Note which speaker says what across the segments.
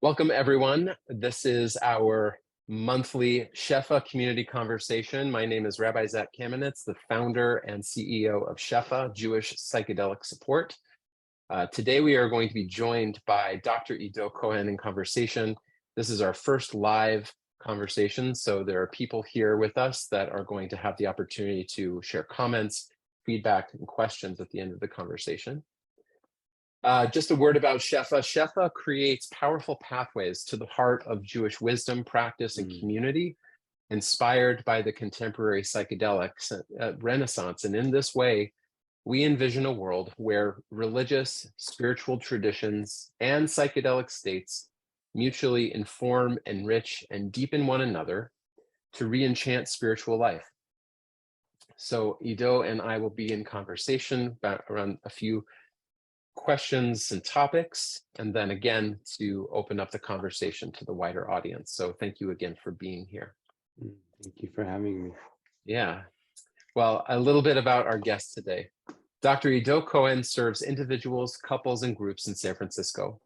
Speaker 1: Welcome, everyone. This is our monthly Shefa community conversation. My name is Rabbi Zach Kamenetz, the founder and CEO of Shefa, Jewish Psychedelic Support. Today, we are going to be joined by Dr. Ido Cohen in conversation. This is our first live conversation, so there are people here with us that are going to have the opportunity to share comments, feedback, and questions at the end of the conversation. Just a word about Shefa. Shefa creates powerful pathways to the heart of Jewish wisdom, practice, and community, inspired by the contemporary psychedelics renaissance. And in this way, we envision a world where religious, spiritual traditions, and psychedelic states mutually inform, enrich, and deepen one another to re-enchant spiritual life. So Ido and I will be in conversation around a few questions and topics, and then again to open up the conversation to the wider audience. So thank you again for being here.
Speaker 2: Thank you for having me.
Speaker 1: Yeah. Well, a little bit about our guest today. Dr. Ido Cohen serves individuals, couples, and groups in San Francisco.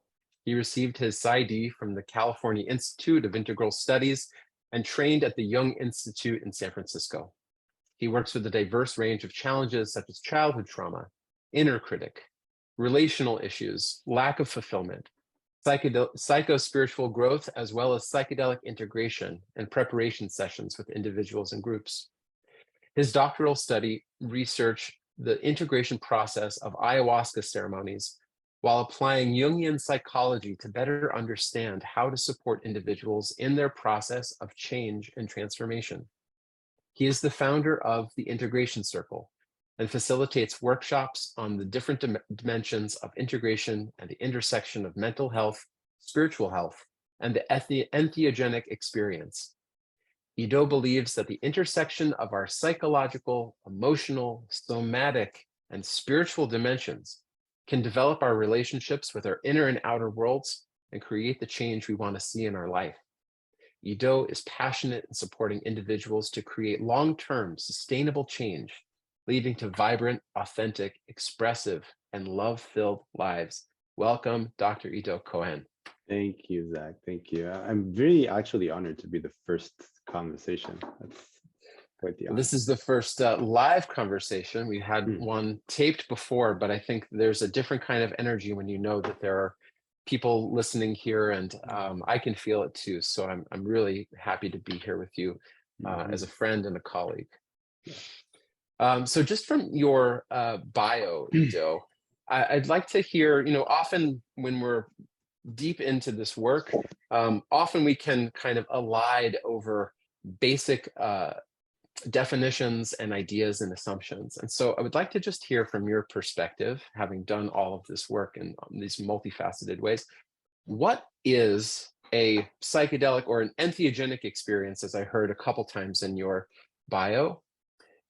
Speaker 1: He received his Psy.D from the California Institute of Integral Studies and trained at the Jung Institute in San Francisco. He works with a diverse range of challenges such as childhood trauma, inner critic, relational issues, lack of fulfillment, psychospiritual growth, as well as psychedelic integration and preparation sessions with individuals and groups. His doctoral study researched the integration process of Ayahuasca ceremonies while applying Jungian psychology to better understand how to support individuals in their process of change and transformation. He is the founder of the Integration Circle and facilitates workshops on the different dimensions of integration and the intersection of mental health, spiritual health, and the entheogenic experience. Ido believes that the intersection of our psychological, emotional, somatic, and spiritual dimensions can develop our relationships with our inner and outer worlds and create the change we want to see in our life. Ido is passionate in supporting individuals to create long-term, sustainable change, leading to vibrant, authentic, expressive, and love-filled lives. Welcome, Dr. Ido Cohen.
Speaker 2: Thank you, Zach. Thank you. I'm very actually honored to be the first conversation. That's quite the honor.
Speaker 1: This is the first live conversation. We had one taped before, but I think there's a different kind of energy when you know that there are people listening here, and I can feel it too. So I'm really happy to be here with you as a friend and a colleague. So just from your bio, Ido, I'd like to hear, often when we're deep into this work, often we can kind of elide over basic definitions and ideas and assumptions. And so I would like to just hear from your perspective, having done all of this work in these multifaceted ways, what is a psychedelic or an entheogenic experience, as I heard a couple times in your bio?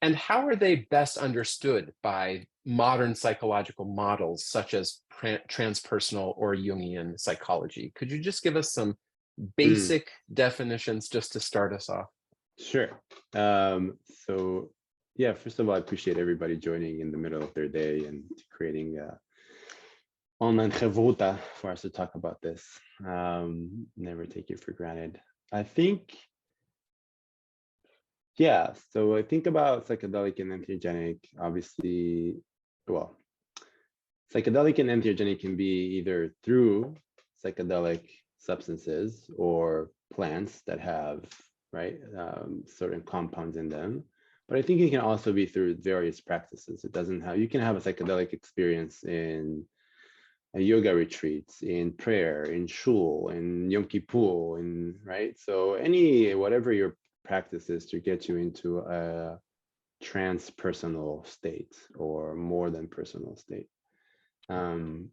Speaker 1: And how are they best understood by modern psychological models such as transpersonal or Jungian psychology? Could you just give us some basic definitions just to start us off?
Speaker 2: Sure. So yeah, first of all, I appreciate everybody joining in the middle of their day and creating online chavruta for us to talk about this. Never take it for granted. So I think about psychedelic and entheogenic, obviously, well, psychedelic and entheogenic can be either through psychedelic substances or plants that have, certain compounds in them. But I think it can also be through various practices. You can have a psychedelic experience in a yoga retreats, in prayer, in shul, in Yom Kippur, So whatever your practice is to get you into a transpersonal state or more than personal state. And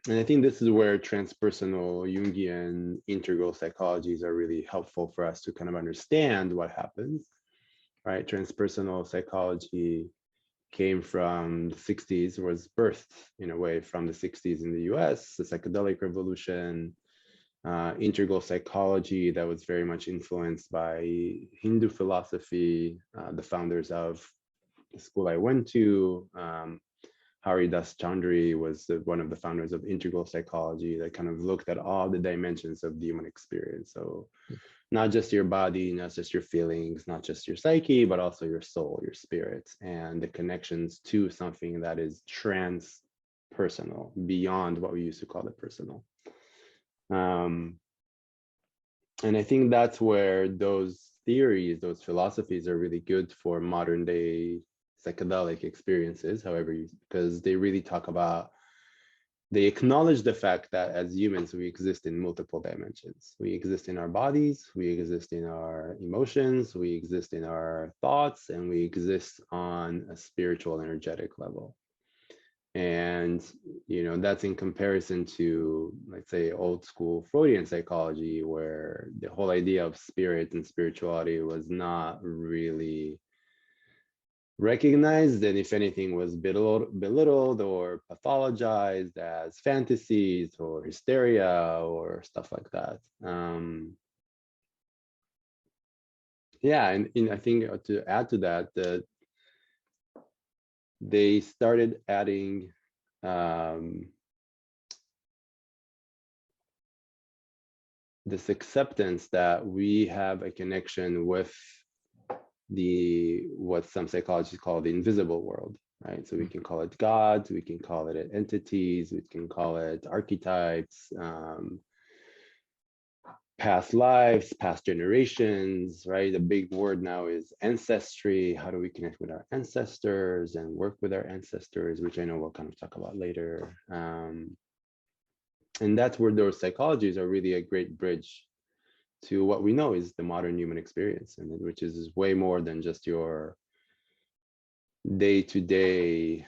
Speaker 2: I think this is where transpersonal Jungian integral psychologies are really helpful for us to kind of understand what happens, right? Transpersonal psychology came from the 60s, was birthed in a way from the 60s in the US, the psychedelic revolution, integral psychology that was very much influenced by Hindu philosophy, the founders of the school I went to, how Haridas Chandri was one of the founders of integral psychology that kind of looked at all the dimensions of the human experience. So not just your body, not just your feelings, not just your psyche, but also your soul, your spirit, and the connections to something that is transpersonal, beyond what we used to call the personal. And I think that's where those theories, those philosophies are really good for modern day psychedelic experiences, however, because they really talk about, they acknowledge the fact that as humans, we exist in multiple dimensions. We exist in our bodies, we exist in our emotions, we exist in our thoughts, and we exist on a spiritual, energetic level. And, that's in comparison to, let's say, old school Freudian psychology, where the whole idea of spirit and spirituality was not really recognized, and if anything was belittled or pathologized as fantasies or hysteria or stuff like that. Yeah, and I think to add to that, they started adding this acceptance that we have a connection with what some psychologists call the invisible world, right? So we can call it gods, we can call it entities, we can call it archetypes, past lives, past generations, right? The big word now is ancestry. How do we connect with our ancestors and work with our ancestors, which I know we'll kind of talk about later. And that's where those psychologies are really a great bridge to what we know is the modern human experience, and which is way more than just your day-to-day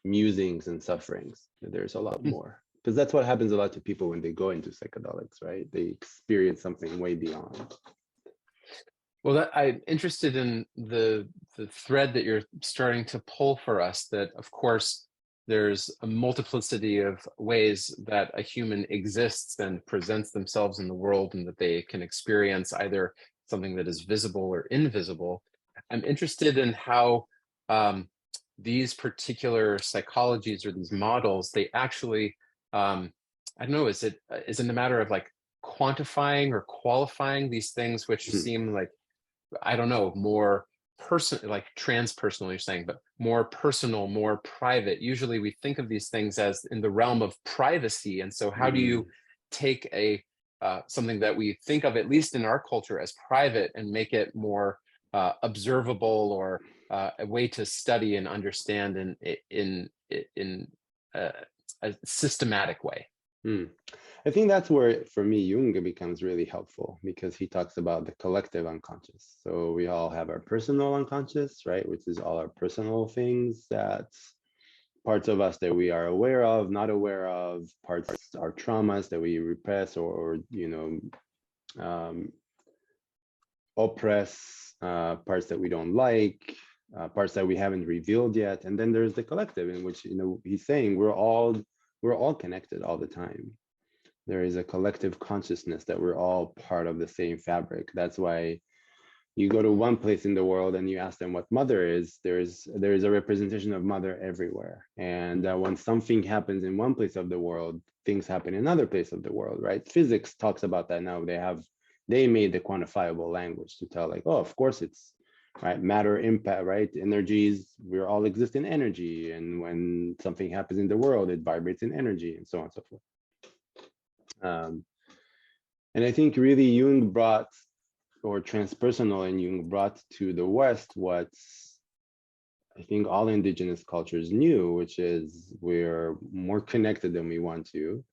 Speaker 2: musings and sufferings. There's a lot more, because that's what happens a lot to people when they go into psychedelics, right? They experience something way beyond.
Speaker 1: Well, I'm interested in the thread that you're starting to pull for us, that of course there's a multiplicity of ways that a human exists and presents themselves in the world, and that they can experience either something that is visible or invisible. I'm interested in how these particular psychologies or these models, they actually, I don't know, is it a matter of like quantifying or qualifying these things which seem like, I don't know, more like transpersonal, you're saying, but more personal, more private. Usually we think of these things as in the realm of privacy. And so how do you take something that we think of, at least in our culture, as private and make it more observable, or a way to study and understand in a systematic way?
Speaker 2: I think that's where, for me, Jung becomes really helpful, because he talks about the collective unconscious. So we all have our personal unconscious, right? Which is all our personal things, that parts of us that we are aware of, not aware of, parts are traumas that we repress or oppress, parts that we don't like, parts that we haven't revealed yet. And then there's the collective, in which, he's saying we're all connected all the time. There is a collective consciousness that we're all part of the same fabric. That's why you go to one place in the world and you ask them what mother is, there is a representation of mother everywhere. And when something happens in one place of the world, things happen in another place of the world, right? Physics talks about that now. They made the quantifiable language to tell, like, oh, of course it's right, matter, impact, right? Energies, we all exist in energy. And when something happens in the world, it vibrates in energy, and so on and so forth. And I think really Jung brought, or transpersonal and Jung brought to the West what I think all indigenous cultures knew, which is we're more connected than we want to.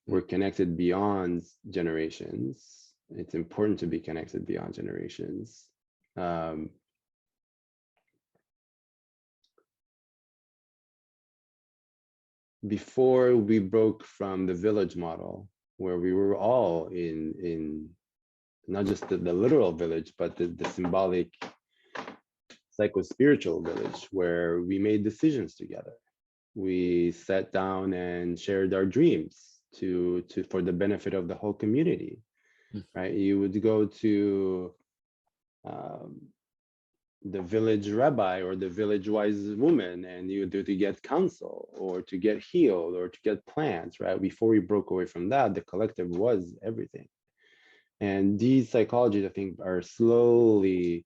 Speaker 2: We're connected beyond generations. It's important to be connected beyond generations. Before we broke from the village model, where we were all in not just the literal village, but the symbolic psychospiritual village, where we made decisions together. We sat down and shared our dreams for the benefit of the whole community, right? You would go to the village rabbi or the village wise woman, and you do to get counsel or to get healed or to get plants, right? Before we broke away from that, the collective was everything. And these psychologies, I think, are slowly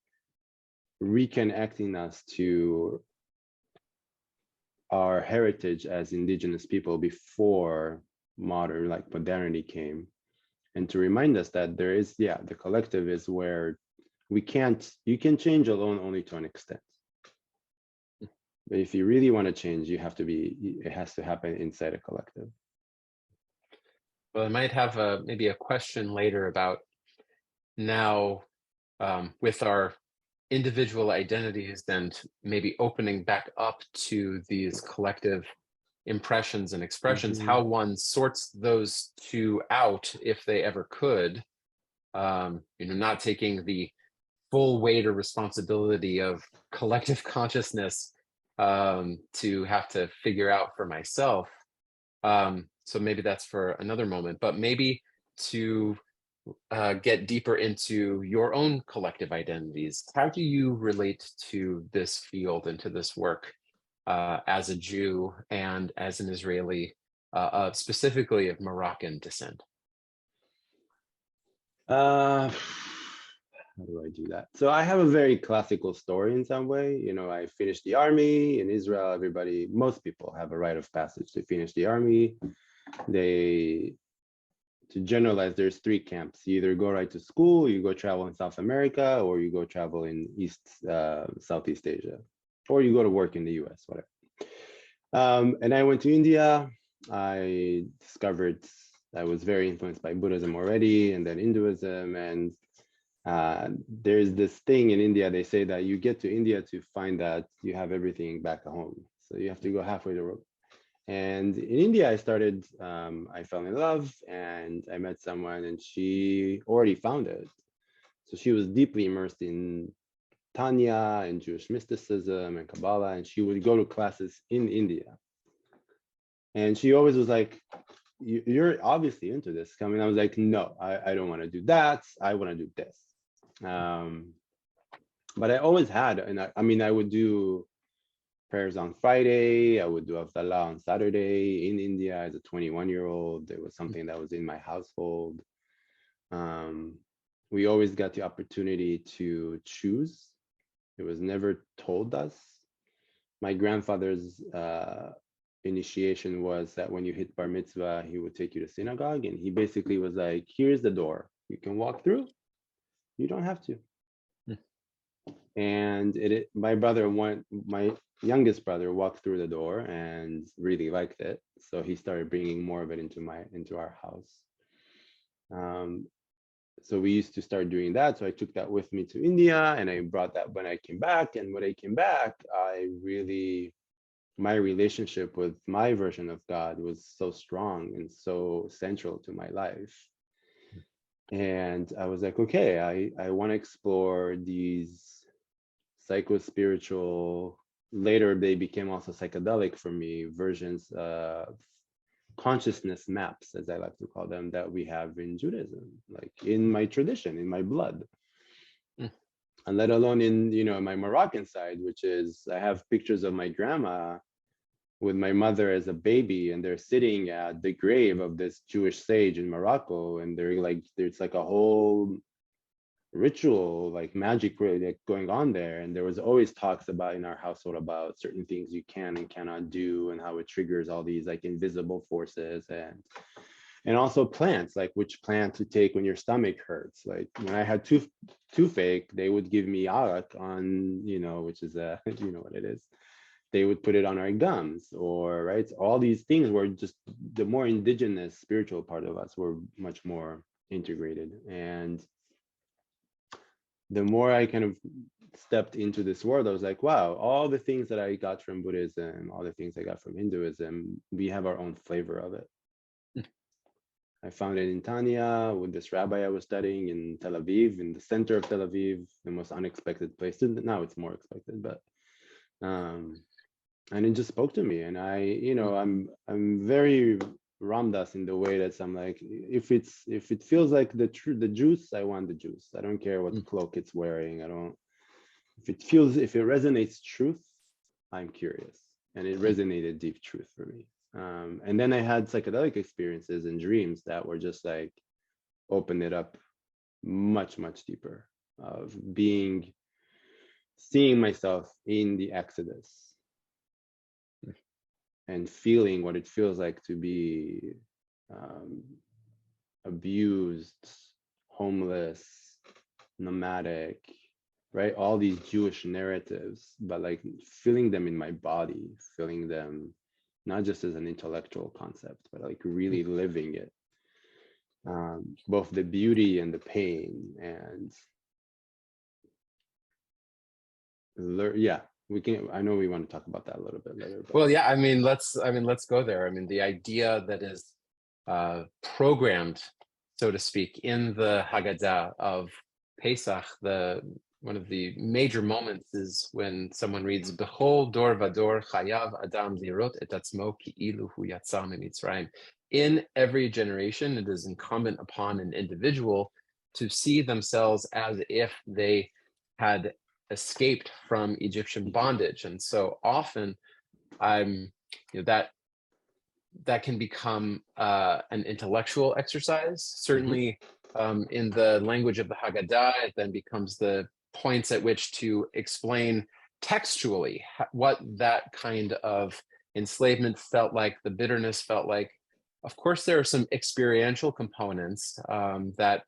Speaker 2: reconnecting us to our heritage as indigenous people before modern, like modernity came, and to remind us that there is, yeah, the collective is where you can change alone only to an extent. But if you really want to change, it has to happen inside a collective.
Speaker 1: Well, I might have maybe a question later about now with our individual identities and maybe opening back up to these collective impressions and expressions, how one sorts those two out if they ever could, not taking the full weight or responsibility of collective consciousness to have to figure out for myself. So maybe that's for another moment, but maybe to get deeper into your own collective identities. How do you relate to this field and to this work as a Jew and as an Israeli, specifically of Moroccan descent?
Speaker 2: How do I do that? So I have a very classical story in some way. I finished the army in Israel. Most people have a rite of passage to finish the army. To generalize, there's three camps. You either go right to school, you go travel in South America, or you go travel in Southeast Asia, or you go to work in the US, whatever. And I went to India. I discovered I was very influenced by Buddhism already, and then Hinduism. And there's this thing in India, they say that you get to India to find that you have everything back at home. So you have to go halfway the road. And in India, I fell in love and I met someone and she already found it. So she was deeply immersed in Tanya and Jewish mysticism and Kabbalah, and she would go to classes in India. And she always was like, you're obviously into this. I was like, no, I don't want to do that. I want to do this. But I always had, and I would do prayers on Friday. I would do Avdallah on Saturday in India as a 21-year-old. It was something that was in my household. We always got the opportunity to choose. It was never told us. My grandfather's initiation was that when you hit bar mitzvah, he would take you to synagogue, and he basically was like, here's the door. You can walk through. You don't have to. And my youngest brother walked through the door and really liked it. So he started bringing more of it into our house. So we used to start doing that. So I took that with me to India, and I brought that when I came back. And when I came back, my relationship with my version of God was so strong and so central to my life. And I was like, okay, I want to explore these psychospiritual, later they became also psychedelic for me, versions of consciousness maps, as I like to call them, that we have in Judaism, like in my tradition, in my blood. And let alone in my Moroccan side, which is I have pictures of my grandma with my mother as a baby, and they're sitting at the grave of this Jewish sage in Morocco, and there's like a whole ritual, like magic going on there. And there was always talks about in our household about certain things you can and cannot do, and how it triggers all these like invisible forces, and also plants, like which plant to take when your stomach hurts. Like when I had toothache, they would give me arak on, which is you know what it is. They would put it on our gums, or right. All these things were just the more indigenous spiritual part of us were much more integrated. And the more I kind of stepped into this world, I was like, wow, all the things that I got from Buddhism, all the things I got from Hinduism, we have our own flavor of it. I found it in Tanya with this rabbi I was studying in Tel Aviv, in the center of Tel Aviv, the most unexpected place. Now it's more expected, but and it just spoke to me. And I'm very Ramdas in the way that I'm like, if it feels like the juice, I want the juice. I don't care what cloak it's wearing. if it resonates truth, I'm curious. And it resonated deep truth for me. And then I had psychedelic experiences and dreams that were just like, opened it up much, much deeper, of seeing myself in the Exodus and feeling what it feels like to be abused, homeless, nomadic, right? All these Jewish narratives, but like feeling them in my body, feeling them not just as an intellectual concept, but like really living it. Both the beauty and the pain, and yeah, I know we want to talk about that a little bit later. But.
Speaker 1: Well, yeah, I mean, let's go there. I mean, the idea that is programmed, so to speak, in the Haggadah of Pesach, one of the major moments is when someone reads, "Bechol dor vador chayav adam lirot et atzmo ki'ilu hu yatsa miMitzrayim." In every generation, it is incumbent upon an individual to see themselves as if they had escaped from Egyptian bondage. And so often that can become an intellectual exercise. Certainly in the language of the Haggadah, it then becomes the points at which to explain textually what that kind of enslavement felt like, the bitterness felt like. Of course, there are some experiential components that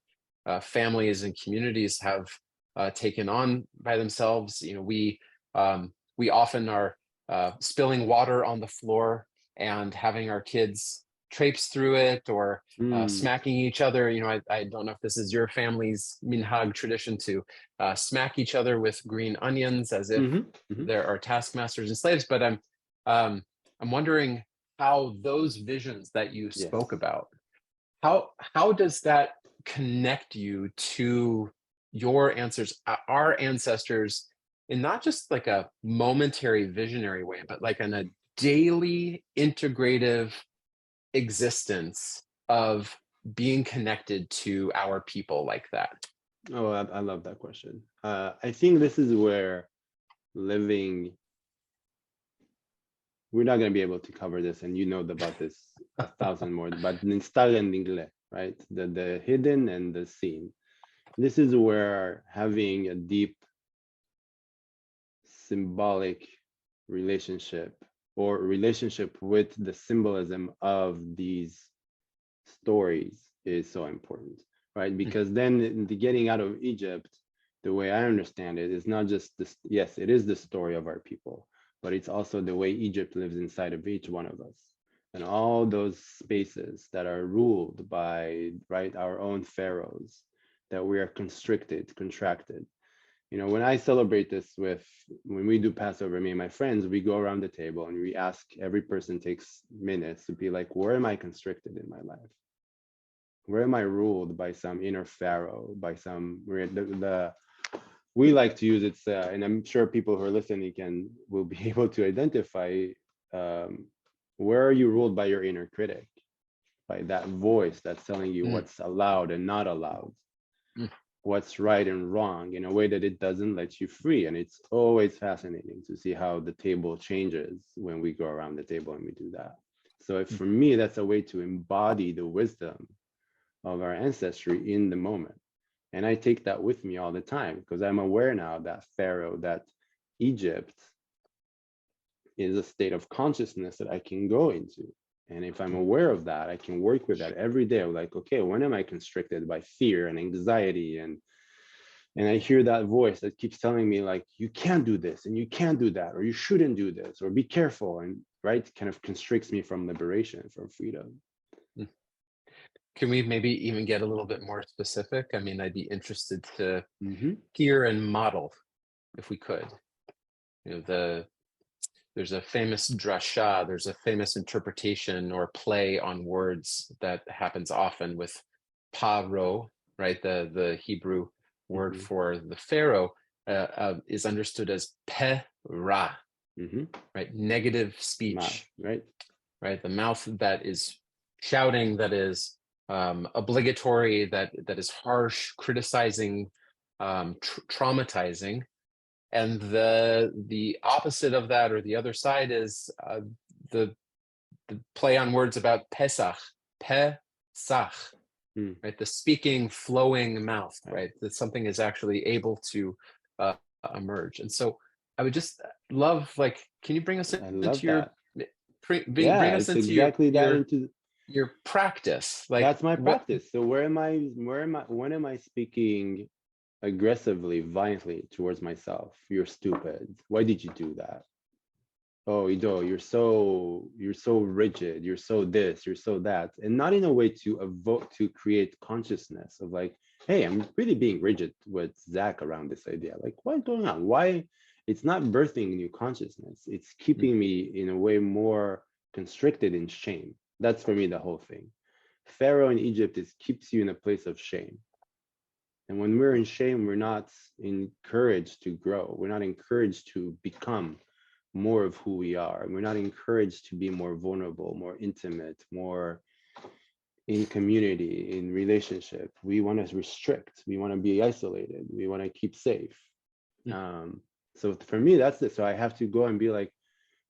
Speaker 1: families and communities have taken on by themselves. We often are spilling water on the floor and having our kids traipse through it, or smacking each other. I don't know if this is your family's minhag tradition to smack each other with green onions as if there are taskmasters and slaves. But I'm wondering how those visions that you spoke about, how does that connect you to your our ancestors, in not just like a momentary visionary way, but like in a daily integrative existence of being connected to our people like that?
Speaker 2: Oh, I love that question. I think this is where we're not going to be able to cover this, and you know about this 1,000 more, but instal and ingle, right? The hidden and the seen. This is where having a deep symbolic relationship, or relationship with the symbolism of these stories, is so important, right? Because then in the getting out of Egypt, the way I understand it, is not just this. Yes, it is the story of our people, but it's also the way Egypt lives inside of each one of us, and all those spaces that are ruled by, right, our own pharaohs, that we are constricted, contracted. When I celebrate this when we do Passover, me and my friends, we go around the table and we ask, every person takes minutes to be like, where am I constricted in my life? Where am I ruled by some inner pharaoh, by some, we like to use it, and I'm sure people who are listening will be able to identify, where are you ruled by your inner critic, by that voice that's telling you what's allowed and not allowed, what's right and wrong, in a way that it doesn't let you free. And it's always fascinating to see how the table changes when we go around the table and we do that. So for me, that's a way to embody the wisdom of our ancestry in the moment. And I take that with me all the time, because I'm aware now that Pharaoh, that Egypt is a state of consciousness that I can go into. And if I'm aware of that, I can work with that every day. I'm like, okay, when am I constricted by fear and anxiety? And I hear that voice that keeps telling me, like, you can't do this and you can't do that, or you shouldn't do this, or be careful, and right, kind of constricts me from liberation, from freedom.
Speaker 1: Can we maybe even get a little bit more specific? I mean, I'd be interested to hear and model, if we could. There's a famous drasha, there's a famous interpretation or play on words that happens often with paro, right? The Hebrew word for the pharaoh is understood as pe-ra, right? Negative speech, right? The mouth that is shouting, that is obligatory, that is harsh, criticizing, traumatizing. And the opposite of that, or the other side, is the play on words about Pesach, Pesach,
Speaker 2: Mm.
Speaker 1: right? The speaking, flowing mouth, right? That something is actually able to emerge. And so I would just love, like, can you bring us
Speaker 2: I
Speaker 1: into
Speaker 2: love
Speaker 1: your,
Speaker 2: that.
Speaker 1: bring
Speaker 2: Yeah,
Speaker 1: us
Speaker 2: it's
Speaker 1: into
Speaker 2: exactly that into
Speaker 1: your practice? Like,
Speaker 2: that's my
Speaker 1: what?
Speaker 2: practice. So when am I speaking aggressively, violently towards myself? You're stupid. Why did you do that? Oh, Ido, you're so rigid, you're so this, you're so that. And not in a way to evoke, to create consciousness of like, hey, I'm really being rigid with Zach around this idea. Like, what's going on? Why? It's not birthing new consciousness. It's keeping me in a way more constricted in shame. That's for me the whole thing. Pharaoh in Egypt is keeps you in a place of shame. And when we're in shame, we're not encouraged to grow. We're not encouraged to become more of who we are. We're not encouraged to be more vulnerable, more intimate, more in community, in relationship. We want to restrict. We want to be isolated. We want to keep safe. So for me, that's it. So I have to go and be like,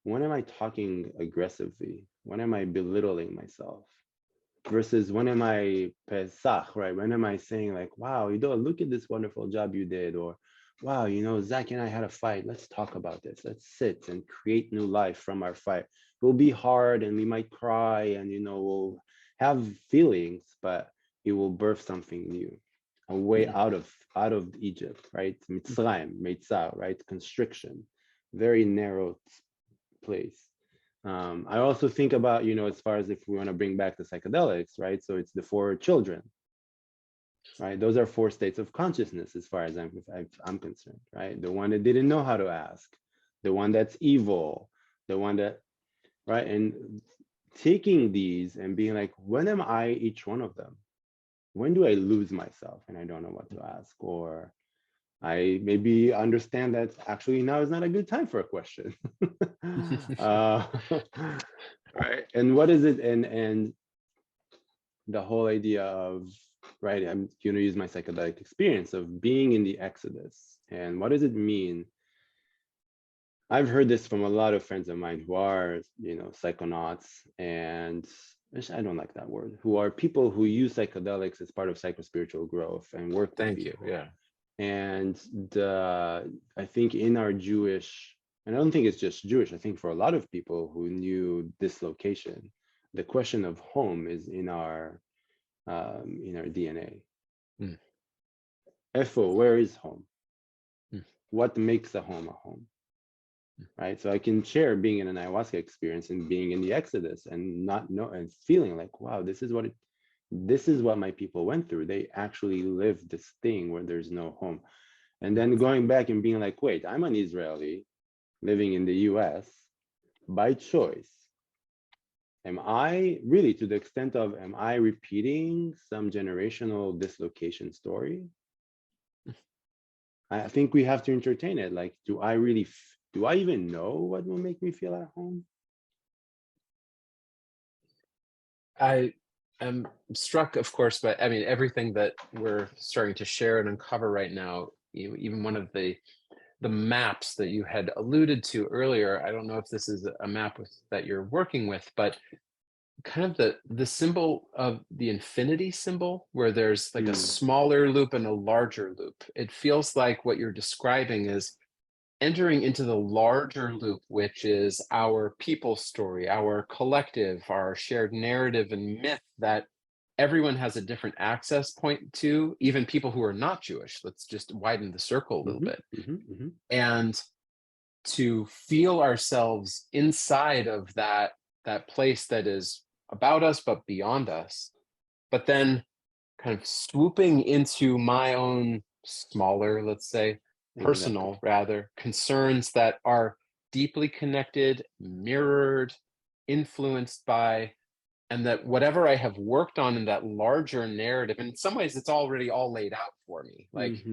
Speaker 2: when am I talking aggressively? When am I belittling myself? Versus when am I Pesach, right? When am I saying like, wow, look at this wonderful job you did, or wow, Zach and I had a fight. Let's talk about this. Let's sit and create new life from our fight. It will be hard and we might cry and we'll have feelings, but it will birth something new, a way out of Egypt, right? Mitzrayim, Meitzah, right? Constriction, very narrow place. I also think about, as far as if we want to bring back the psychedelics, right? So it's the 4 children, right? Those are 4 states of consciousness as far as I'm concerned, right? The one that didn't know how to ask, the one that's evil, the one that, right? And taking these and being like, when am I each one of them? When do I lose myself and I don't know what to ask? Or I maybe understand that actually now is not a good time for a question. Right. And what is it? And the whole idea of, right, I'm going to use my psychedelic experience of being in the Exodus. And what does it mean? I've heard this from a lot of friends of mine who are, psychonauts, and I don't like that word, who are people who use psychedelics as part of psychospiritual growth and work with
Speaker 1: Thank
Speaker 2: people.
Speaker 1: you. Yeah.
Speaker 2: And I think in our Jewish, and I don't think it's just Jewish, I think for a lot of people who knew this location, the question of home is in our DNA. Efo, where is home? What makes a home? Right? So I can share being in an ayahuasca experience and being in the Exodus and not know and feeling like, wow, this is what my people went through. They actually lived this thing where there's no home. And then going back and being like, wait, I'm an Israeli living in the US by choice. Am I really, to the extent of, am I repeating some generational dislocation story? I think we have to entertain it. Like, do I even know what will make me feel at home?
Speaker 1: I am struck, of course, by, I mean, everything that we're starting to share and uncover right now. Even one of the maps that you had alluded to earlier, I don't know if this is a map that you're working with, but kind of the symbol of the infinity symbol, where there's like a smaller loop and a larger loop. It feels like what you're describing is entering into the larger loop, which is our people story, our collective, our shared narrative and myth that everyone has a different access point to, even people who are not Jewish. Let's just widen the circle a little bit. And to feel ourselves inside of that place that is about us but beyond us, but then kind of swooping into my own smaller, let's say, personal rather, concerns that are deeply connected, mirrored, influenced by, and that whatever I have worked on in that larger narrative, and in some ways it's already all laid out for me. Like,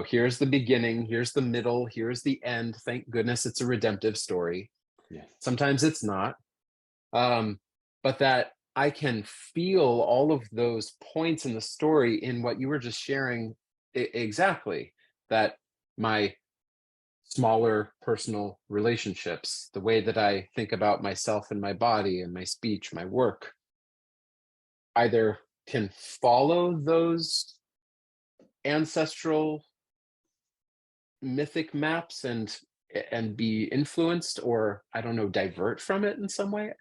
Speaker 1: here's the beginning, here's the middle, here's the end. Thank goodness it's a redemptive story.
Speaker 2: Yes.
Speaker 1: Sometimes it's not. But that I can feel all of those points in the story in what you were just sharing exactly. That my smaller personal relationships, the way that I think about myself and my body and my speech, my work, either can follow those ancestral mythic maps and be influenced, or I don't know, divert from it in some way,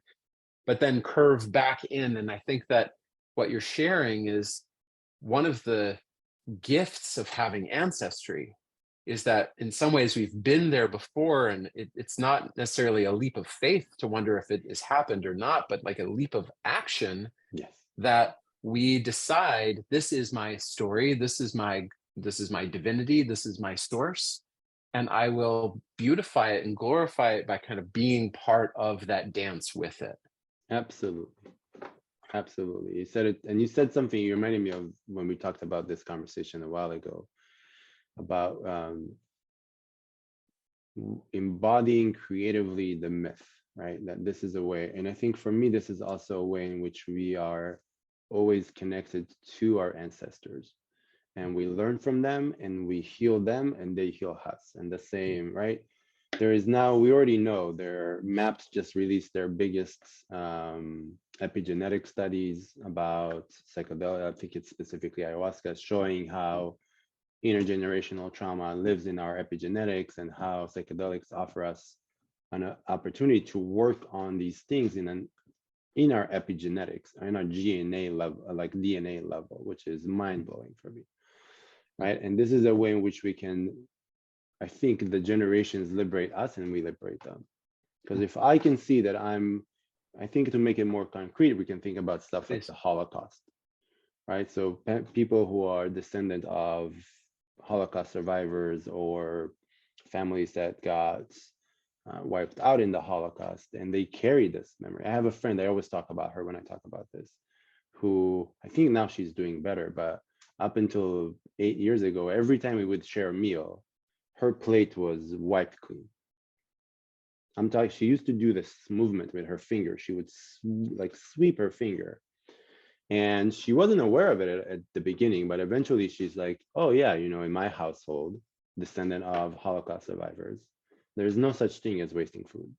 Speaker 1: but then curve back in. And I think that what you're sharing is one of the gifts of having ancestry is that in some ways we've been there before, and it's not necessarily a leap of faith to wonder if it has happened or not, but like a leap of action.
Speaker 2: Yes.
Speaker 1: That we decide, this is my story, this is my divinity, this is my source, and I will beautify it and glorify it by kind of being part of that dance with it.
Speaker 2: Absolutely. Absolutely. You said it, and you said something you reminded me of when we talked about this conversation a while ago about embodying creatively the myth, right? That this is a way, and I think for me, this is also a way in which we are always connected to our ancestors, and we learn from them and we heal them and they heal us. And the same, right? There is now, we already know, their maps just released their biggest epigenetic studies about psychedelic. I think it's specifically ayahuasca, showing how intergenerational trauma lives in our epigenetics and how psychedelics offer us an opportunity to work on these things in our epigenetics, in our DNA level, like DNA level, which is mind-blowing for me, right? And this is a way in which we can, I think, the generations liberate us and we liberate them. Because if I can see that I think to make it more concrete, we can think about stuff like the Holocaust, right? So people who are descendant of Holocaust survivors or families that got wiped out in the Holocaust, and they carry this memory. I have a friend, I always talk about her when I talk about this, who I think now she's doing better, but up until 8 years ago, every time we would share a meal, her plate was wiped clean. I'm talking, she used to do this movement with her finger. She would like sweep her finger. And she wasn't aware of it at the beginning, but eventually she's like, oh yeah, in my household, descendant of Holocaust survivors, there's no such thing as wasting food.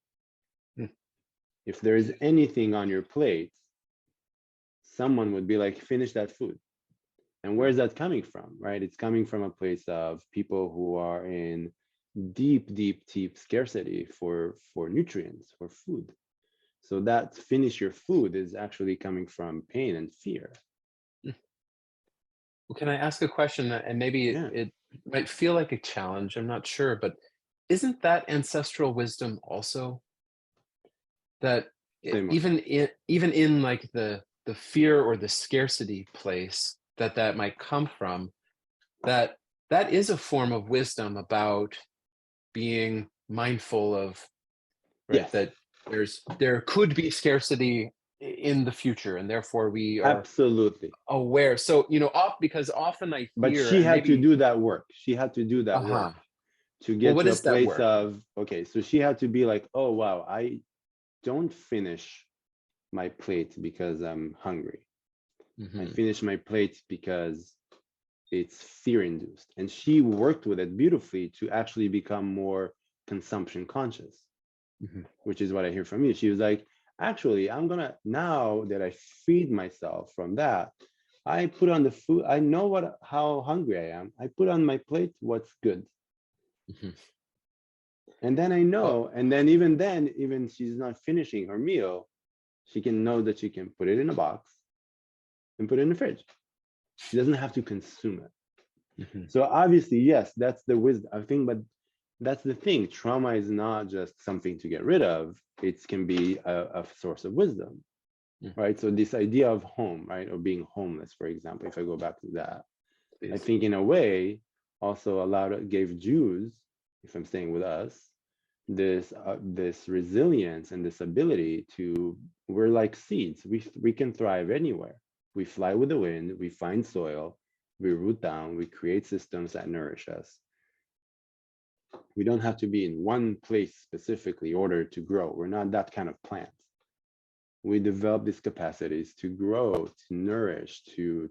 Speaker 2: If there is anything on your plate, someone would be like, finish that food. And where's that coming from, right? It's coming from a place of people who are in deep scarcity for nutrients, for food. So that finish your food is actually coming from pain and fear.
Speaker 1: Well, can I ask a question and maybe it might feel like a challenge, I'm not sure, but isn't that ancestral wisdom also that even in like the fear or the scarcity place that might come from, that is a form of wisdom about being mindful of, right? That there could be scarcity in the future, and therefore we are
Speaker 2: absolutely
Speaker 1: aware. So because often I hear,
Speaker 2: but she had to do that work. She had to do that work to get to a place of, okay, so she had to be like, oh wow, I don't finish my plate because I'm hungry. I finish my plate because it's fear induced. And she worked with it beautifully to actually become more consumption conscious, which is what I hear from you. She was like, actually, I'm gonna, now that I feed myself from that, I put on the food, I know how hungry I am. I put on my plate what's good. And then I know, and then even she's not finishing her meal, she can know that she can put it in a box and put it in the fridge. She doesn't have to consume it. So obviously, yes, that's the wisdom, I think, but that's the thing. Trauma is not just something to get rid of. It can be a source of wisdom, right? So this idea of home, right? Or being homeless, for example, if I go back to that, I think in a way also gave Jews, if I'm staying with us, this resilience and this ability to, we're like seeds. We can thrive anywhere. We fly with the wind, we find soil, we root down, we create systems that nourish us. We don't have to be in one place specifically in order to grow. We're not that kind of plant. We develop these capacities to grow, to nourish, to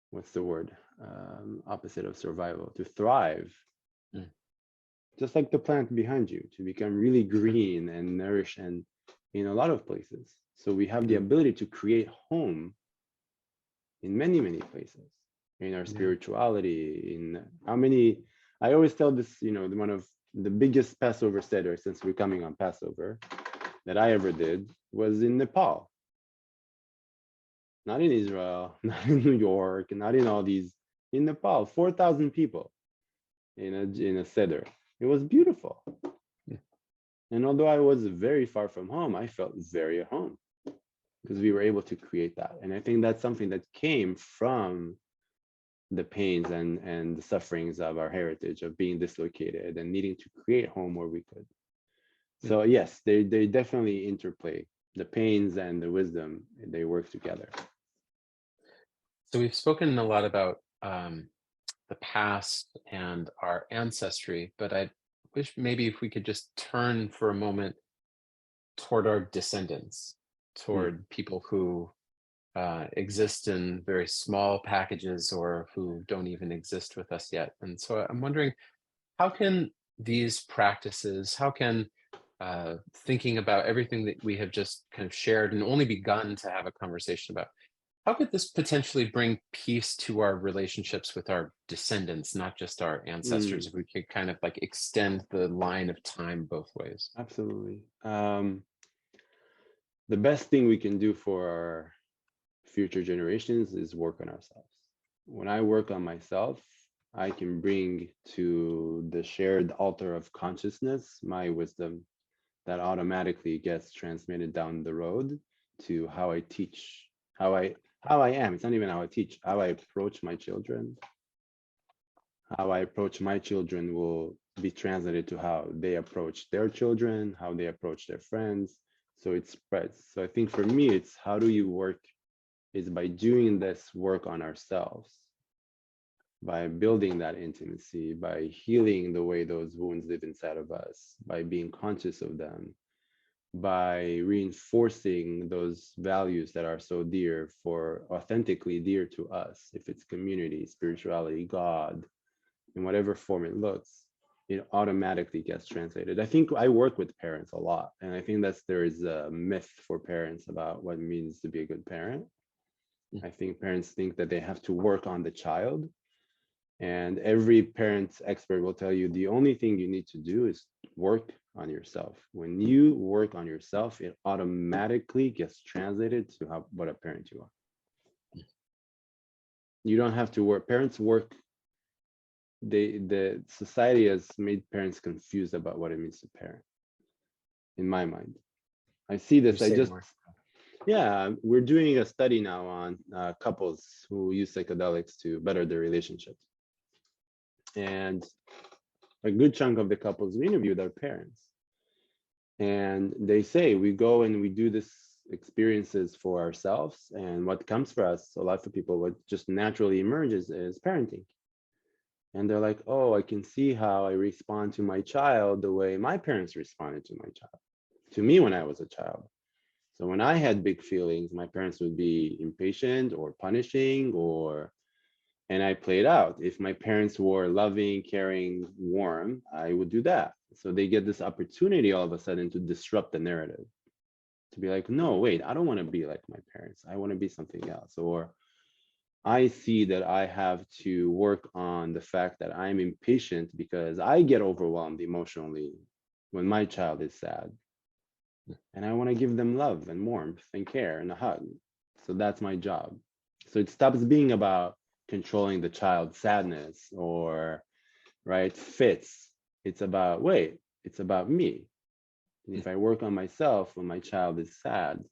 Speaker 2: what's the word? opposite of survival, to thrive,
Speaker 1: Mm.
Speaker 2: just like the plant behind you, to become really green and nourish and in a lot of places. So we have the
Speaker 1: Mm.
Speaker 2: ability to create home in many, many places, in our
Speaker 1: Yeah.
Speaker 2: spirituality, in how many, I always tell this, one of the biggest Passover Seder, since we're coming on Passover, that I ever did was in Nepal. Not in Israel, not in New York, not in all these, in Nepal, 4,000 people in a Seder. It was beautiful.
Speaker 1: Yeah.
Speaker 2: And although I was very far from home, I felt very at home because we were able to create that. And I think that's something that came from the pains and the sufferings of our heritage of being dislocated and needing to create home where we could.
Speaker 1: Yeah.
Speaker 2: So yes, they definitely interplay. The pains and the wisdom, they work together.
Speaker 1: So we've spoken a lot about the past and our ancestry, but I wish maybe if we could just turn for a moment toward our descendants,
Speaker 2: Hmm.
Speaker 1: toward people who exist in very small packages or who don't even exist with us yet. And so I'm wondering, how can these practices, how can thinking about everything that we have just kind of shared and only begun to have a conversation about, how could this potentially bring peace to our relationships with our descendants, not just our ancestors,
Speaker 2: Mm,
Speaker 1: if we could kind of like extend the line of time both ways?
Speaker 2: absolutely. The best thing we can do for our future generations is work on ourselves. When I work on myself, I can bring to the shared altar of consciousness my wisdom that automatically gets transmitted down the road to how I teach, how I am. It's not even how I teach, how I approach my children. How I approach my children will be translated to how they approach their children, how they approach their friends. So it spreads. So I think for me, it's how do you work is by doing this work on ourselves, by building that intimacy, by healing the way those wounds live inside of us, by being conscious of them, by reinforcing those values that are so dear for authentically dear to us, if it's community, spirituality, God, in whatever form it looks, it automatically gets translated. I think I work with parents a lot, and I think there is a myth for parents about what it means to be a good parent. I think parents think that they have to work on the child, and every parent expert will tell you the only thing you need to do is work on yourself. When you work on yourself, it automatically gets translated to what a parent you are. You don't have to work. Parents work. The society has made parents confused about what it means to parent. In my mind, I see
Speaker 1: You
Speaker 2: this.
Speaker 1: say more.
Speaker 2: Yeah, we're doing a study now on couples who use psychedelics to better their relationships, and a good chunk of the couples we interviewed are parents, and they say we go and we do this experiences for ourselves, and what comes for us, a lot of people, what just naturally emerges is parenting. And they're like, oh, I can see how I respond to my child the way my parents responded to me when I was a child. So when I had big feelings, my parents would be impatient or punishing, and I played out. If my parents were loving, caring, warm, I would do that. So they get this opportunity all of a sudden to disrupt the narrative, to be like, no, wait, I don't want to be like my parents. I want to be something else. Or I see that I have to work on the fact that I'm impatient because I get overwhelmed emotionally when my child is sad. And I want to give them love and warmth and care and a hug. So that's my job. So it stops being about controlling the child's sadness or right fits. It's about, wait, it's about me. And if I work on myself when my child is sad,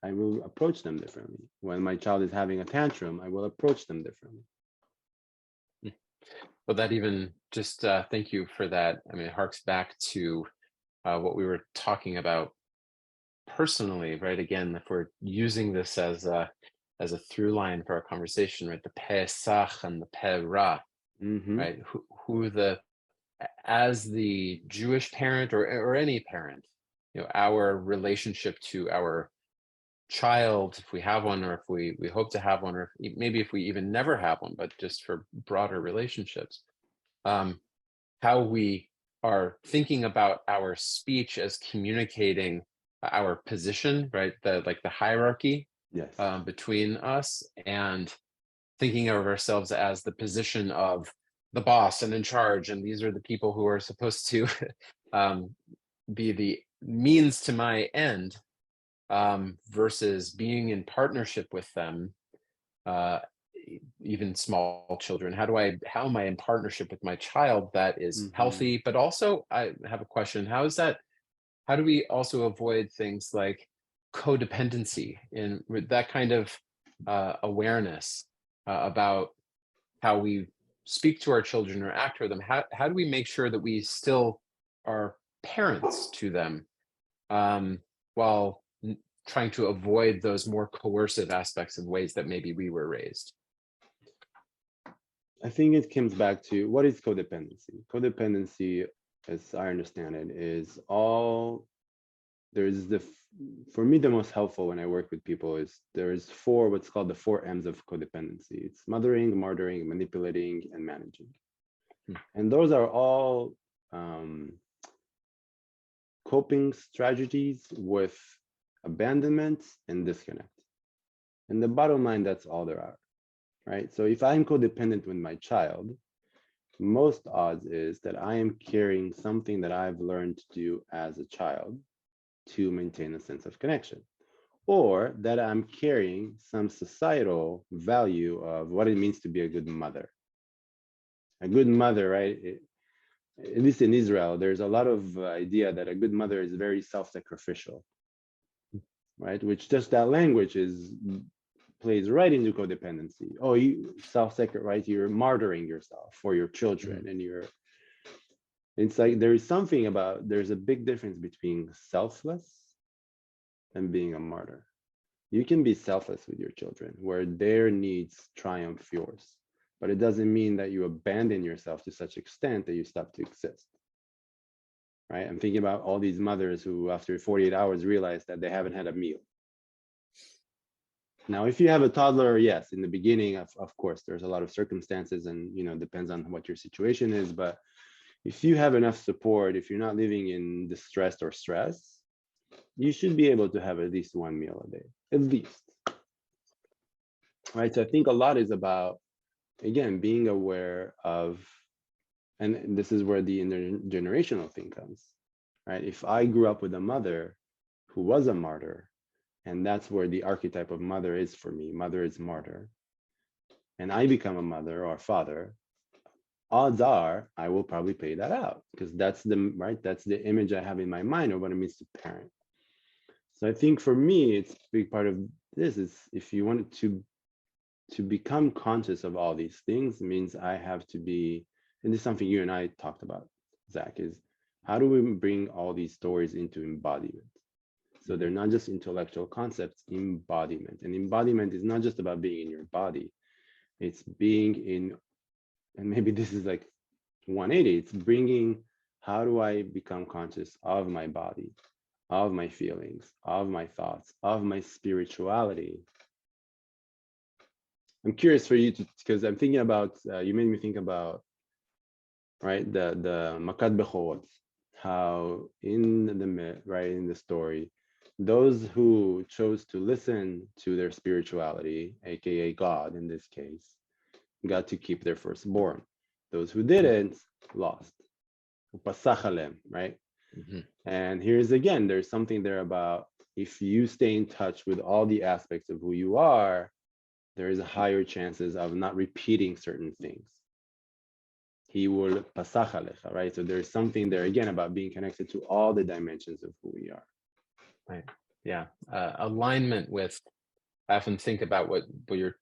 Speaker 2: I will approach them differently. When my child is having a tantrum, I will approach them differently.
Speaker 1: Well, that even just thank you for that. I mean, it harks back to what we were talking about personally, right? Again, if we're using this as a through line for our conversation, right? The Pesach and the Perah,
Speaker 2: Mm-hmm.
Speaker 1: right? Who the as the Jewish parent or any parent, our relationship to our child, if we have one, or if we hope to have one, or maybe if we even never have one, but just for broader relationships, how we are thinking about our speech as communicating our position, right? The hierarchy
Speaker 2: Yes.
Speaker 1: between us, and thinking of ourselves as the position of the boss and in charge, and these are the people who are supposed to be the means to my end, versus being in partnership with them, uh, even small children. How am I in partnership with my child that is
Speaker 2: Mhm.
Speaker 1: healthy? But also, I have a question: how do we also avoid things like codependency in with that kind of awareness about how we speak to our children or act for them? How do we make sure that we still are parents to them, um, while trying to avoid those more coercive aspects of ways that maybe we were raised?
Speaker 2: I think it comes back to what is codependency. Codependency, as I understand it, is all there's for me the most helpful when I work with people is there's what's called the 4 M's of codependency. It's mothering, martyring, manipulating, and managing.
Speaker 1: Hmm.
Speaker 2: And those are all um, coping strategies with abandonment and disconnect. And the bottom line, that's all there are, right? So if I'm codependent with my child, most odds is that I am carrying something that I've learned to do as a child to maintain a sense of connection, or that I'm carrying some societal value of what it means to be a good mother. A good mother, right? At least in Israel, there's a lot of idea that a good mother is very self-sacrificial, right? Which just that language is plays right into codependency. Oh, you self-sacrifice, right? You're martyring yourself for your children, and it's like there's a big difference between selfless and being a martyr. You can be selfless with your children where their needs triumph yours, but it doesn't mean that you abandon yourself to such extent that you stop to exist, right? I'm thinking about all these mothers who after 48 hours realize that they haven't had a meal. Now, if you have a toddler, yes, in the beginning, of course, there's a lot of circumstances and, depends on what your situation is. But if you have enough support, if you're not living in distress or stress, you should be able to have at least one meal a day, at least. Right. So I think a lot is about, again, being aware of, and this is where the intergenerational thing comes, right? If I grew up with a mother who was a martyr, and that's where the archetype of mother is for me, mother is martyr, and I become a mother or father, odds are I will probably play that out because that's the image I have in my mind of what it means to parent. So I think for me, it's a big part of this is if you wanted to become conscious of all these things means I have to be, and this is something you and I talked about, Zach, is how do we bring all these stories into embodiment? So they're not just intellectual concepts, embodiment. And embodiment is not just about being in your body. It's being in, and maybe this is like 180, it's bringing, how do I become conscious of my body, of my feelings, of my thoughts, of my spirituality? I'm curious for you to, because I'm thinking about, you made me think about, right, the Makat Bechorot, how in the myth, right, in the story, those who chose to listen to their spirituality, aka God in this case, got to keep their firstborn. Those who didn't lost. Upasach alem, right?
Speaker 1: Mm-hmm.
Speaker 2: And here's again, there's something there about if you stay in touch with all the aspects of who you are, there is a higher chances of not repeating certain things. He will pasach alecha, right? So there's something there again about being connected to all the dimensions of who we are.
Speaker 1: Right. Yeah. Alignment with, I often think about what you're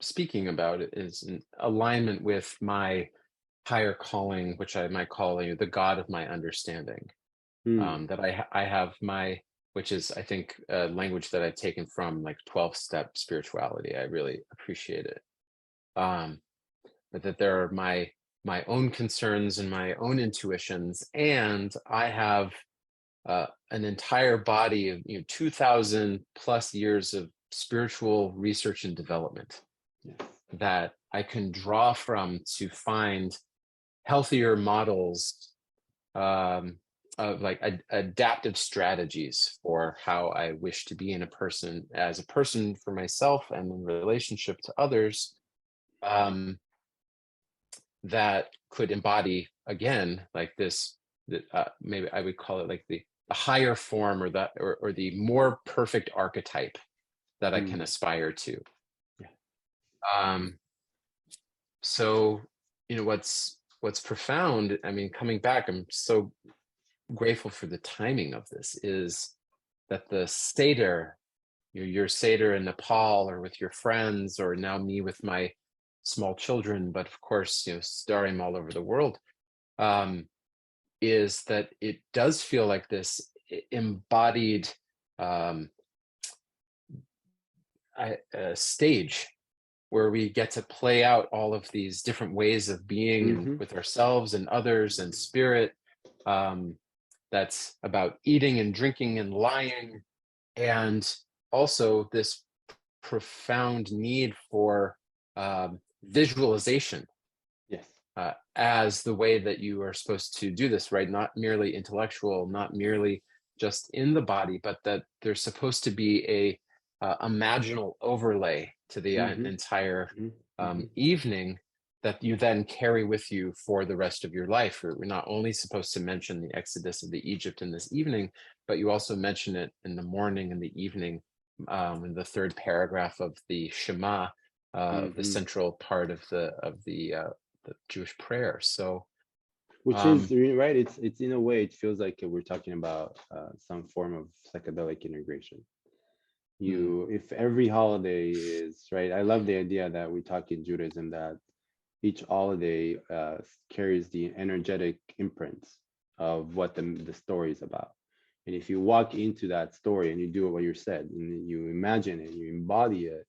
Speaker 1: speaking about is an alignment with my higher calling, which I might call the God of my understanding. That I have which is, I think, language that I've taken from like 12-step spirituality. I really appreciate it. But that there are my own concerns and my own intuitions, and I have an entire body of 2,000 plus years of spiritual research and development that I can draw from to find healthier models of like adaptive strategies for how I wish to be in a person, as a person for myself and in relationship to others, that could embody again like this. Maybe I would call it like the higher form, or that, or the more perfect archetype that I can aspire to. So what's profound, I mean, coming back, I'm so grateful for the timing of this, is that the Seder, your Seder in Nepal or with your friends, or now me with my small children, but of course, starring all over the world, is that it does feel like this embodied stage where we get to play out all of these different ways of being with ourselves and others and spirit. That's about eating and drinking and lying, and also this profound need for visualization as the way that you are supposed to do this, right? Not merely intellectual, not merely just in the body, but that there's supposed to be a imaginal overlay to the entire evening that you then carry with you for the rest of your life. We're not only supposed to mention the exodus of the Egypt in this evening, but you also mention it in the morning and the evening, in the third paragraph of the Shema, the central part of the Jewish prayer. So,
Speaker 2: which is right. It's in a way, it feels like we're talking about some form of psychedelic integration. If every holiday is right, I love the idea that we talk in Judaism that each holiday carries the energetic imprints of what the story is about. And if you walk into that story and you do what you said, and you imagine it, you embody it,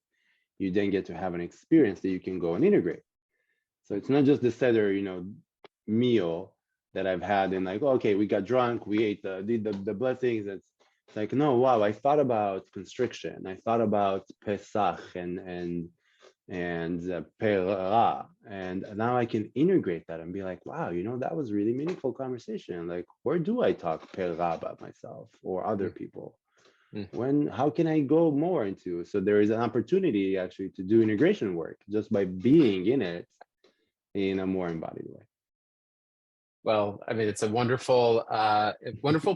Speaker 2: you then get to have an experience that you can go and integrate. So it's not just the Seder, meal that I've had and like, okay, we got drunk, we ate the blessings. It's like, no, wow, I thought about constriction, I thought about Pesach and Perah, and now I can integrate that and be like, wow, that was really meaningful conversation. Like, where do I talk Perah about myself or other people? How can I go more into? So there is an opportunity actually to do integration work just by being in it in a more embodied way.
Speaker 1: Well, I mean, it's a wonderful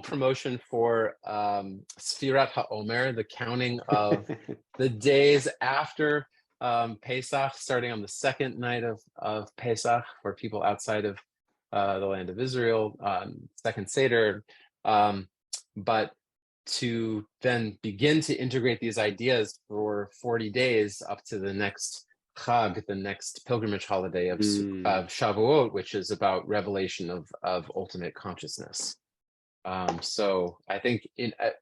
Speaker 1: promotion for Sfirat HaOmer, the counting of the days after Pesach, starting on the second night of Pesach for people outside of the land of Israel, second Seder, but to then begin to integrate these ideas for 40 days up to the next Chag, the next pilgrimage holiday of Shavuot, which is about revelation of ultimate consciousness. So I think,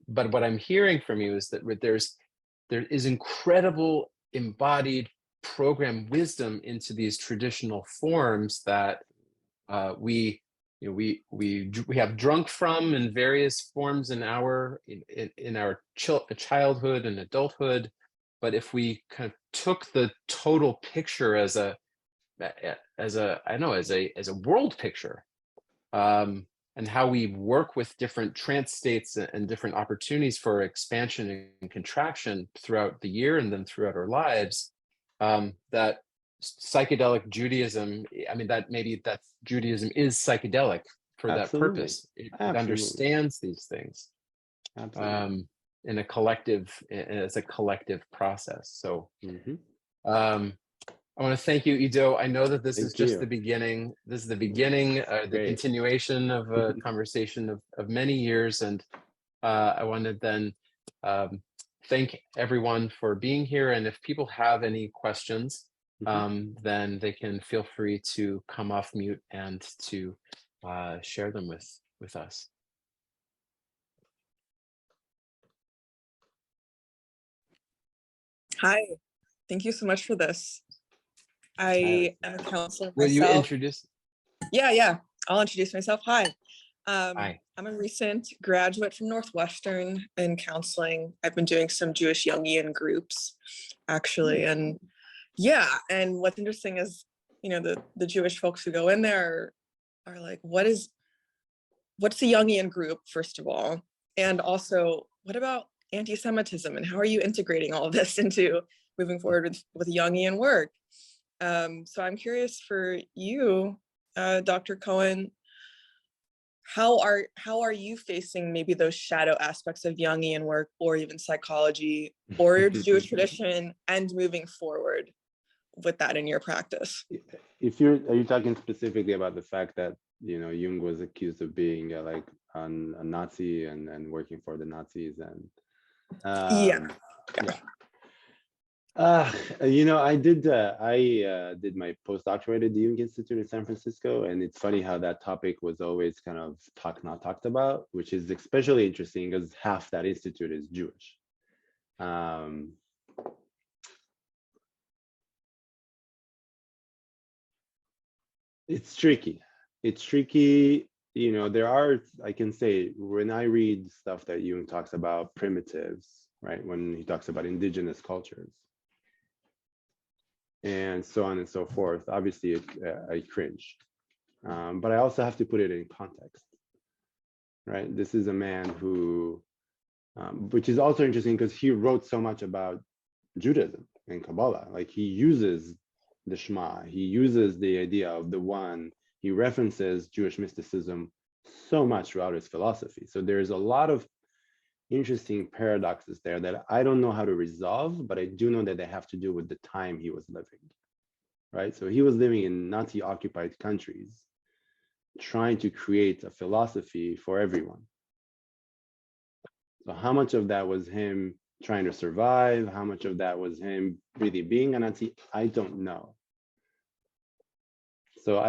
Speaker 1: but what I'm hearing from you is that there is incredible embodied program wisdom into these traditional forms that we have drunk from in various forms in our childhood and adulthood. But if we kind of took the total picture as a world picture, and how we work with different trance states and different opportunities for expansion and contraction throughout the year and then throughout our lives, that psychedelic Judaism, I mean, that Judaism is psychedelic for that purpose. It understands these things. Absolutely. In a collective, as a collective process. So I want to thank you, Ido. I know that this is just the beginning. This is the beginning, the continuation of a conversation of many years. And I want to then thank everyone for being here. And if people have any questions, then they can feel free to come off mute and to share them with us.
Speaker 3: Hi, thank you so much for this. I am a counselor myself.
Speaker 1: Will you introduce?
Speaker 3: Yeah, I'll introduce myself. Hi,
Speaker 1: Hi.
Speaker 3: I'm a recent graduate from Northwestern in counseling. I've been doing some Jewish Jungian groups, actually. And yeah, and what's interesting is, the Jewish folks who go in there are like, what's the Jungian group, first of all? And also, what about anti-Semitism? And how are you integrating all of this into moving forward with Jungian work? So I'm curious for you, Dr. Cohen, how are you facing maybe those shadow aspects of Jungian work or even psychology or Jewish tradition and moving forward with that in your practice?
Speaker 2: Are you talking specifically about the fact that, Jung was accused of being like a Nazi and working for the Nazis and
Speaker 3: Yeah.
Speaker 2: yeah. I did my postdoctorate at the Jung Institute in San Francisco, and it's funny how that topic was always kind of not talked about, which is especially interesting because half that institute is Jewish. It's tricky. I can say, when I read stuff that Jung talks about primitives, right? When he talks about indigenous cultures, and so on and so forth. Obviously, I cringe, but I also have to put it in context, right? This is a man who, which is also interesting because he wrote so much about Judaism and Kabbalah. Like he uses the Shema, he uses the idea of the one, he references Jewish mysticism so much throughout his philosophy. So there's a lot of interesting paradoxes there that I don't know how to resolve, but I do know that they have to do with the time he was living, right? So he was living in Nazi-occupied countries, trying to create a philosophy for everyone. So how much of that was him trying to survive? How much of that was him really being a Nazi? I don't know. So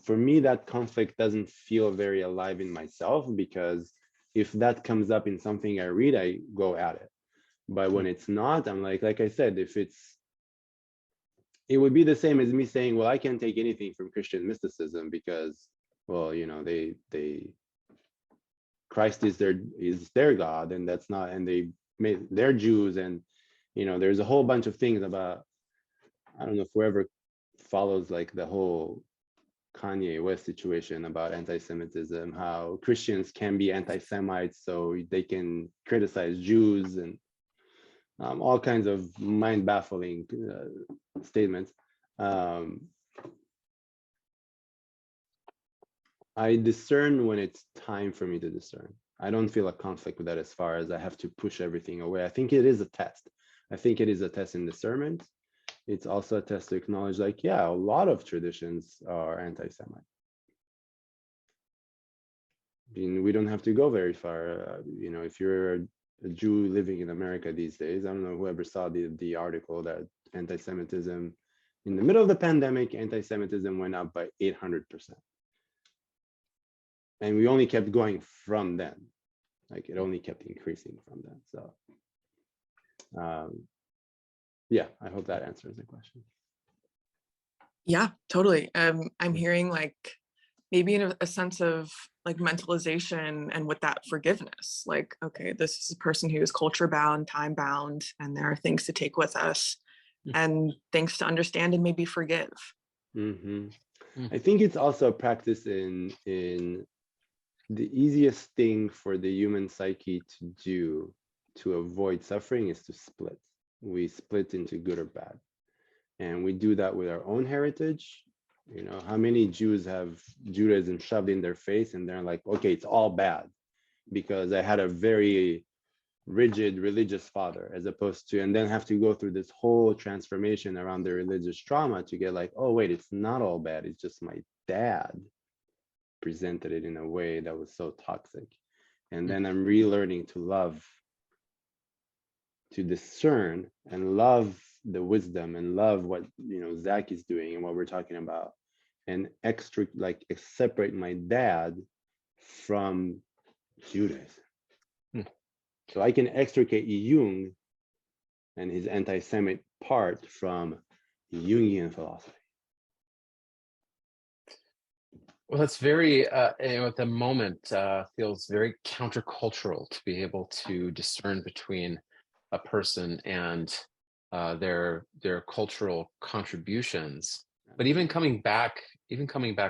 Speaker 2: for me, that conflict doesn't feel very alive in myself, because if that comes up in something I read, I go at it. But when it's not, I'm like I said, it would be the same as me saying, well, I can't take anything from Christian mysticism because, well, Christ is their God, and that's not, and they're Jews, and there's a whole bunch of things about, I don't know if whoever follows like the whole Kanye West situation about anti-Semitism, how Christians can be anti-Semites so they can criticize Jews, and all kinds of mind-baffling statements. I discern when it's time for me to discern. I don't feel a conflict with that as far as I have to push everything away. I think it is a test. I think it is a test in discernment. It's also a test to acknowledge, like, yeah, a lot of traditions are anti-Semite. I mean, we don't have to go very far. If you're a Jew living in America these days, I don't know whoever saw the article that anti-Semitism, in the middle of the pandemic, anti-Semitism went up by 800%. And we only kept going from then. Like it only kept increasing from then. So yeah, I hope that answers the question.
Speaker 3: Yeah, totally. I'm hearing like maybe in a sense of like mentalization, and with that forgiveness, like, okay, this is a person who is culture bound, time bound, and there are things to take with us and things to understand and maybe forgive.
Speaker 2: Mm-hmm. I think it's also a practice in the easiest thing for the human psyche to do to avoid suffering is to split. We split into good or bad. And we do that with our own heritage. How many Jews have Judaism shoved in their face and they're like, okay, it's all bad because I had a very rigid religious father, as opposed to, and then have to go through this whole transformation around the religious trauma to get like, oh, wait, it's not all bad. It's just my dad presented it in a way that was so toxic. And then I'm relearning to love, to discern and love the wisdom and love what Zach is doing and what we're talking about, and separate my dad from Judaism. So I can extricate Jung and his anti-Semite part from Jungian philosophy.
Speaker 1: Well, that's very, at the moment, feels very countercultural to be able to discern between a person and their cultural contributions. But even coming back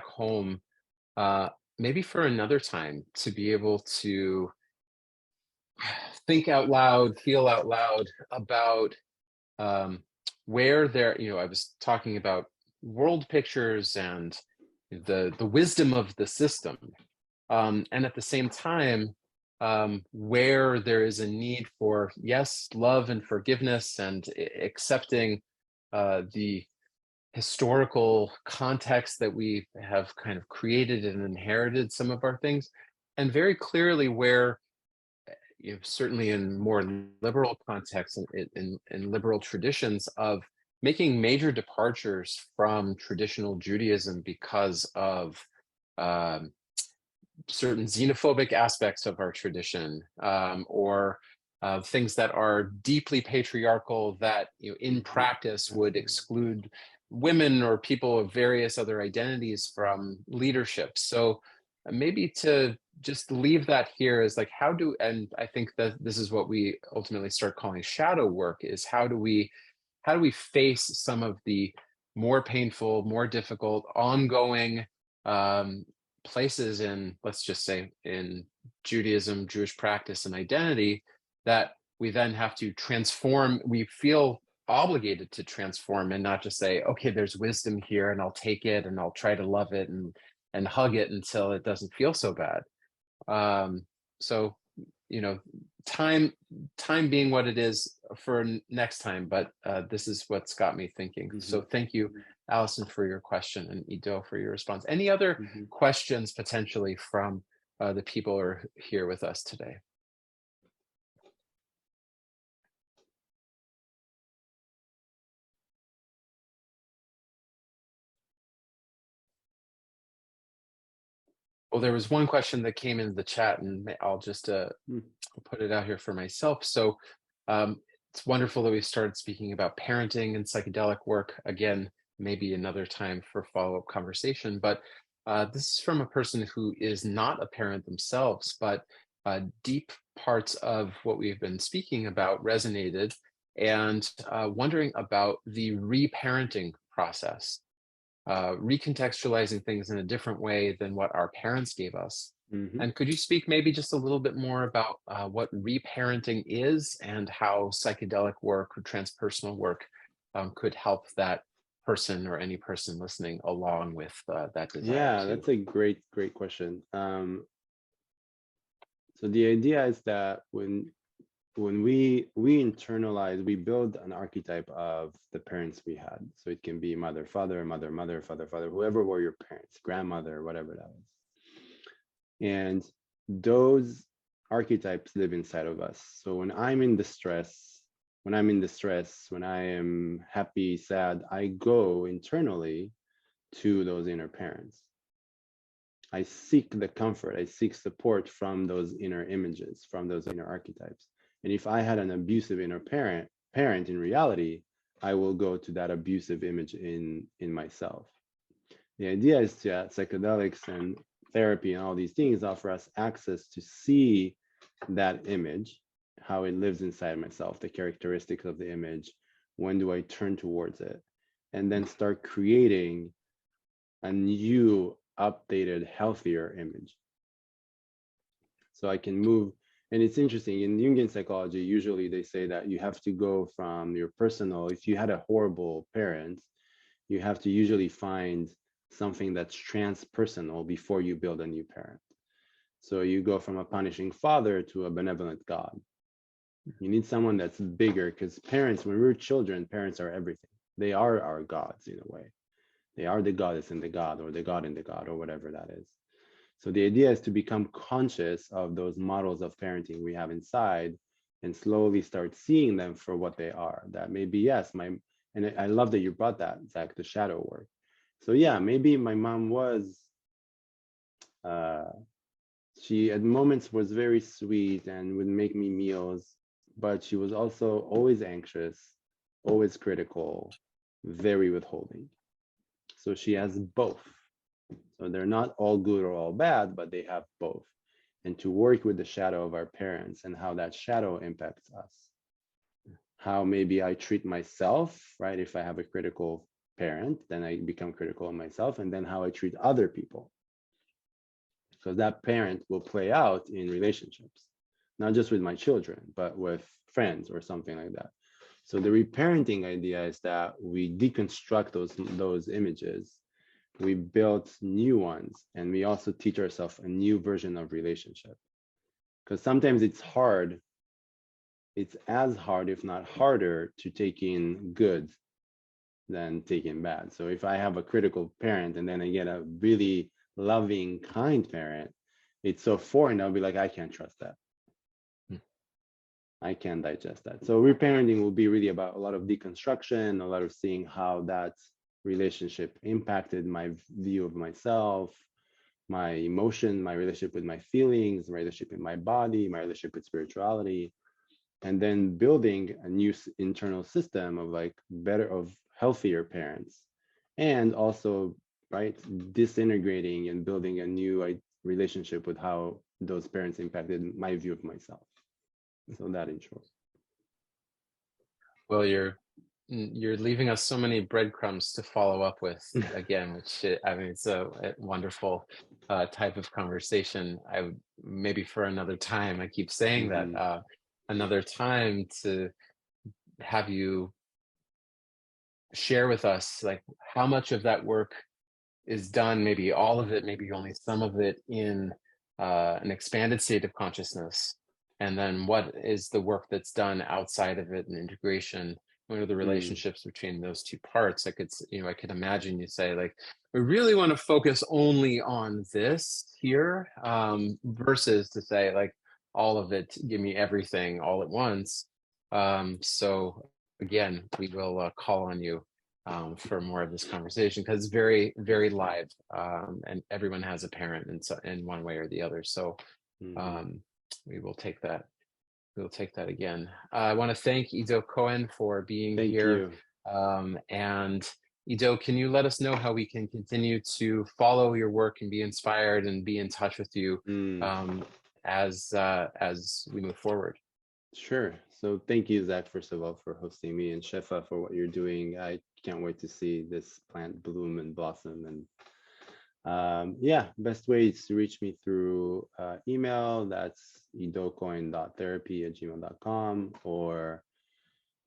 Speaker 1: home, uh, maybe for another time to be able to think out loud, feel out loud about um, where there, I was talking about world pictures and the wisdom of the system, and at the same time, where there is a need for, yes, love and forgiveness and accepting the historical context that we have kind of created and inherited some of our things, and very clearly where certainly in more liberal contexts and in liberal traditions of making major departures from traditional Judaism because of um, certain xenophobic aspects of our tradition, or things that are deeply patriarchal that in practice would exclude women or people of various other identities from leadership. So maybe to just leave that here is like, and I think that this is what we ultimately start calling shadow work, is how do we face some of the more painful, more difficult, ongoing um, places in, let's just say, in Judaism, Jewish practice and identity that we then have to transform. We feel obligated to transform and not just say, okay, there's wisdom here and I'll take it and I'll try to love it and hug it until it doesn't feel so bad. So, time being what it is for next time, but this is what's got me thinking. So thank you, Allison, for your question, and Ido for your response. Any other questions potentially from the people who are here with us today? Well, there was one question that came into the chat, and I'll just put it out here for myself. So it's wonderful that we've started speaking about parenting and psychedelic work. Again, maybe another time for follow-up conversation. But this is from a person who is not a parent themselves, but deep parts of what we've been speaking about resonated, and wondering about the reparenting process. Recontextualizing things in a different way than what our parents gave us. And could you speak maybe just a little bit more about what reparenting is and how psychedelic work or transpersonal work could help that person or any person listening along with that desire?
Speaker 2: Yeah,
Speaker 1: too?
Speaker 2: that's a great question. So the idea is that when we internalize, we build an archetype of the parents we had. So it can be mother, father, mother, mother, father, father, whoever were your parents, grandmother, whatever that is. And those archetypes live inside of us. So when I'm in distress, when I am happy, sad, I go internally to those inner parents. I seek the comfort, I seek support from those inner images, from those inner archetypes. And if I had an abusive inner parent in reality, I will go to that abusive image in myself. The idea is that psychedelics and therapy and all these things offer us access to see that image, how it lives inside myself, the characteristics of the image, when do I turn towards it, and then start creating a new, updated, healthier image. So I can move. And it's interesting, in Jungian psychology, usually they say that you have to go from your personal, if you had a horrible parent, you have to usually find something that's transpersonal before you build a new parent. So you go from a punishing father to a benevolent God. You need someone that's bigger, because parents, when we're children, parents are everything. They are our gods in a way. They are the goddess in the god, or the god in the god, or whatever that is. So the idea is to become conscious of those models of parenting we have inside and slowly start seeing them for what they are. That maybe, yes, and I love that you brought that, Zach, the shadow work. So yeah, maybe my mom was, she at moments was very sweet and would make me meals, but she was also always anxious, always critical, very withholding. So she has both. So they're not all good or all bad, but they have both. And to work with the shadow of our parents and how that shadow impacts us. How maybe I treat myself, right? If I have a critical parent, then I become critical of myself, and then how I treat other people. Because that parent will play out in relationships, not just with my children, but with friends or something like that. So the reparenting idea is that we deconstruct those images, we build new ones, and we also teach ourselves a new version of relationship. Because sometimes it's hard, it's as hard, if not harder, to take in good than take in bad. So if I have a critical parent and then I get a really loving, kind parent, it's so foreign, I'll be like, I can't trust that. I can't digest that. So reparenting will be really about a lot of deconstruction, a lot of seeing how that relationship impacted my view of myself, my emotion, my relationship with my feelings, my relationship in my body, my relationship with spirituality, and then building a new internal system of like better, of healthier parents, and also, right, disintegrating and building a new relationship with how those parents impacted my view of myself. So that in short.
Speaker 1: Well, you're leaving us so many breadcrumbs to follow up with again, which I mean, it's a wonderful type of conversation. I would maybe for another time, I keep saying that, another time to have you share with us like how much of that work is done, maybe all of it, maybe only some of it, in an expanded state of consciousness, and then what is the work that's done outside of it, and integration. What are the relationships between those two parts? I could, I could imagine you say like, we really want to focus only on this here, versus to say like all of it, give me everything all at once. So again, we will call on you for more of this conversation, because it's very, very live, and everyone has a parent in one way or the other. So we will take that. We'll take that again. I want to thank Ido Cohen for being here. And Ido, can you let us know how we can continue to follow your work and be inspired and be in touch with you as we move forward?
Speaker 2: Sure. So thank you, Zach, first of all, for hosting me, and Shefa for what you're doing. I can't wait to see this plant bloom and blossom. And yeah, best way is to reach me through email. That's idocoin.therapy@gmail.com, or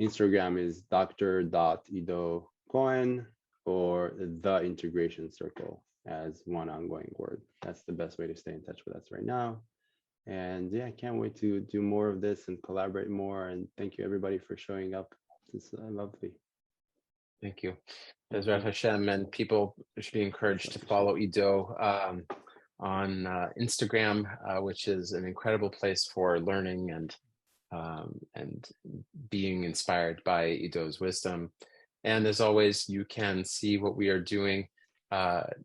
Speaker 2: Instagram is dr.idocohen, or the integration circle as one ongoing word. That's the best way to stay in touch with us right now. And yeah, I can't wait to do more of this and collaborate more. And thank you everybody for showing up. It's lovely.
Speaker 1: Thank you. Bezrat Hashem, and people should be encouraged to follow Ido on Instagram, which is an incredible place for learning and being inspired by Ido's wisdom. And as always, you can see what we are doing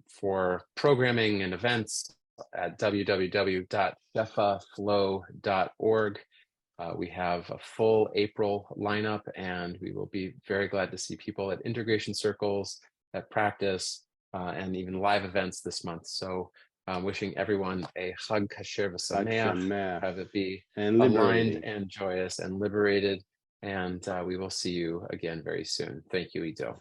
Speaker 1: for programming and events at www.shefaflow.org. We have a full April lineup, and we will be very glad to see people at integration circles, at practice, and even live events this month. So wishing everyone a Chag Kasher V'Sameach, have it be aligned and joyous and liberated. And we will see you again very soon. Thank you, Ido.